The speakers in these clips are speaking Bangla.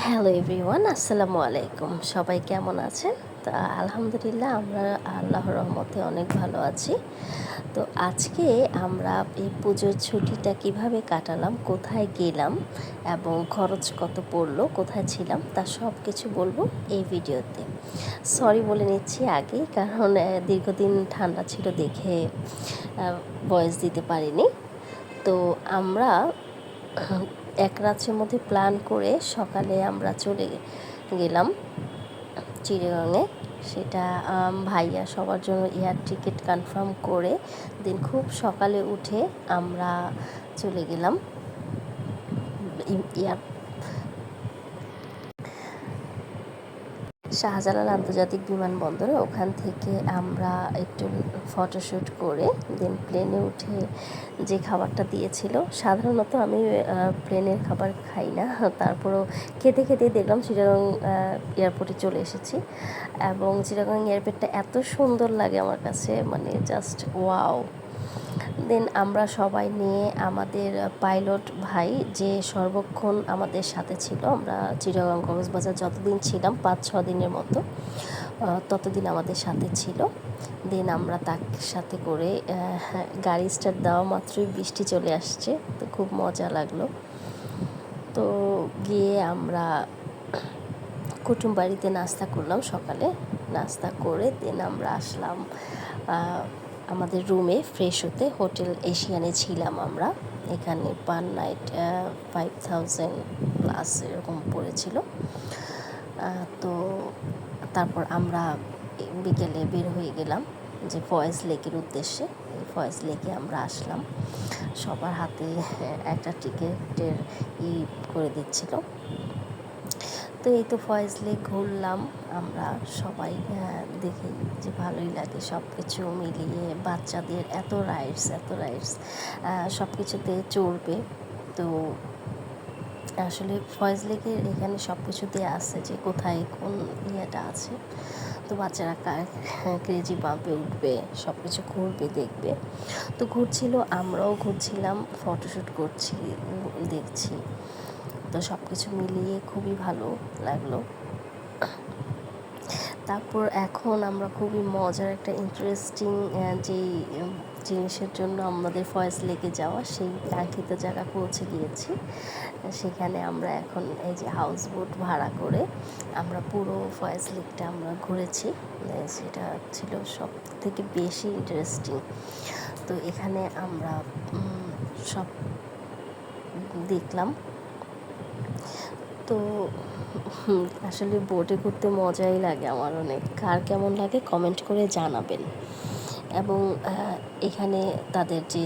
হ্যালো এভরিওয়ান, আসসালামু আলাইকুম। সবাই কেমন আছেন? তা আলহামদুলিল্লাহ আমরা আল্লাহর রহমতে অনেক ভালো আছি। তো আজকে আমরা এই পুজোর ছুটিটা কিভাবে কাটালাম, কোথায় গেলাম এবং খরচ কত পড়লো, কোথায় ছিলাম তা সব কিছু বলবো এই ভিডিওতে। সরি বলে নিচ্ছি আগেই, কারণ দীর্ঘদিন ঠান্ডা ছিল দেখে ভয়েস দিতে পারিনি। তো আমরা এক রাতের মধ্যে প্ল্যান করে সকালে আমরা চলে গেলাম চিড়িয়াখানায়। সেটা ভাইয়া সবার জন্য এয়ার টিকিট কনফার্ম করে দিন খুব সকালে উঠে আমরা চলে গেলাম এয়ার শাহজালাল আন্তর্জাতিক বিমানবন্দরে। ওখান থেকে আমরা একটু ফটোশ্যুট করে দেন প্লেনে উঠে যে খাবারটা দিয়েছিল, সাধারণত আমি প্লেনের খাবার খাই না, তারপরেও খেতে খেতে দেখলাম চিটাগাং এয়ারপোর্টে চলে এসেছি এবং চিটাগাং এয়ারপোর্টটা এত সুন্দর লাগে আমার কাছে, মানে জাস্ট ওয়াও। দেন আমরা সবাই নিয়ে আমাদের পাইলট ভাই যে সর্বক্ষণ আমাদের সাথে ছিল, আমরা চিটাগাং কক্সবাজার যতদিন ছিলাম 5-6 দিনের মতো, ততদিন আমাদের সাথে ছিল। দেন আমরা তার সাথে করে গাড়ি স্টার্ট দেওয়া মাত্রই বৃষ্টি চলে আসছে, তো খুব মজা লাগলো। তো গিয়ে আমরা কুটুম বাড়িতে নাস্তা করলাম সকালে। নাস্তা করে দেন আমরা আসলাম আমাদের রুমে ফ্রেশ হতে। হোটেল এশিয়ানে ছিলাম আমরা, এখানে পার নাইট 5000 প্লাস এরকম পড়েছিল। তো তারপর আমরা বিকেলে বের হয়ে গেলাম যে ফয়েজ লেকের উদ্দেশ্যে। এই ফয়েজ লেকে আমরা আসলাম, সবার হাতে একটা টিকিটের করে দিচ্ছিল। তো এই তো ফয়েজ লেক ঘুরলাম আমরা সবাই, দেখি যে ভালোই লাগে সব কিছু মিলিয়ে। বাচ্চাদের এত রাইডস সব কিছুতে চড়বে। তো আসলে ফয়েজ লেকের এখানে সব কিছুতে আছে যে কোথায় কোন ইয়েটা আছে। তো বাচ্চারা ক্রেজি পাম্পে উঠবে, সব কিছু ঘুরবে, দেখবে। তো ঘুরছিল, আমরাও ঘুরছিলাম, ফটোশ্যুট করছি, দেখছি। তো সব কিছু মিলিয়ে খুবই ভালো লাগলো। তারপর এখন আমরা খুবই মজার একটা ইন্টারেস্টিং যেই জিনিসের জন্য আমাদের ফয়েজ লেকে যাওয়া, সেই কাঙ্ক্ষিত জায়গা পৌঁছে গিয়েছি। সেখানে আমরা এখন এই যে হাউস বোট ভাড়া করে আমরা পুরো ফয়েজ লেকটা আমরা ঘুরেছি। সেটা ছিল সব থেকে বেশি ইন্টারেস্টিং। তো এখানে আমরা সব দেখলাম। তো আসলে বোটে ঘুরতে মজাই লাগে আমার অনেক। কার কেমন লাগে কমেন্ট করে জানাবেন। এবং এখানে তাদের যে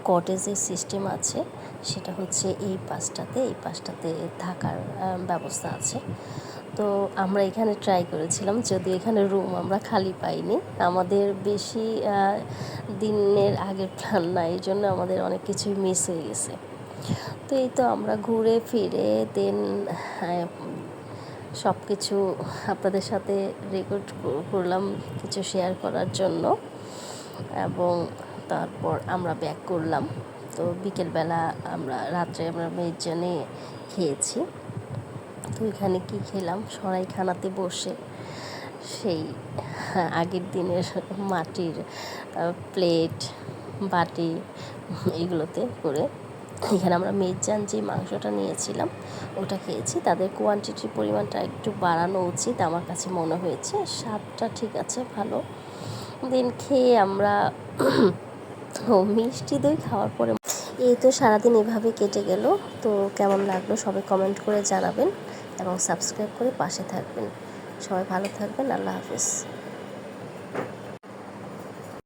কটেজের সিস্টেম আছে সেটা হচ্ছে এই পাশটাতে থাকার ব্যবস্থা আছে। তো আমরা এখানে ট্রাই করেছিলাম, যদিও এখানে রুম আমরা খালি পাইনি। আমাদের বেশি দিনের আগের প্ল্যান না, এই জন্য আমাদের অনেক কিছুই মিস হয়ে গেছে। তো এই তো আমরা ঘুরে ফিরে দেন সব কিছু আপনাদের সাথে রেকর্ড করলাম কিছু শেয়ার করার জন্য, এবং তারপর আমরা ব্যাক করলাম। তো বিকেলবেলা রাত্রে আমরা মেজবানি খেয়েছি। তো এখানে কি খেলাম, সরাইখানাতে বসে সেই আগের দিনের মাটির প্লেট, বাটি, এগুলোতে করে এখানে আমরা মেজবান যে মাংসটা নিয়েছিলাম ওটা খেয়েছি। তাদের কোয়ান্টিটির পরিমাণটা একটু বাড়ানো উচিত আমার কাছে মনে হয়েছে। স্বাদটা ঠিক আছে, ভালো। দিন খেয়ে আমরা মিষ্টি দই খাওয়ার পরে এই তো সারাদিন এভাবে কেটে গেল। তো কেমন লাগলো সবাই কমেন্ট করে জানাবেন এবং সাবস্ক্রাইব করে পাশে থাকবেন। সবাই ভালো থাকবেন। আল্লাহ হাফেজ।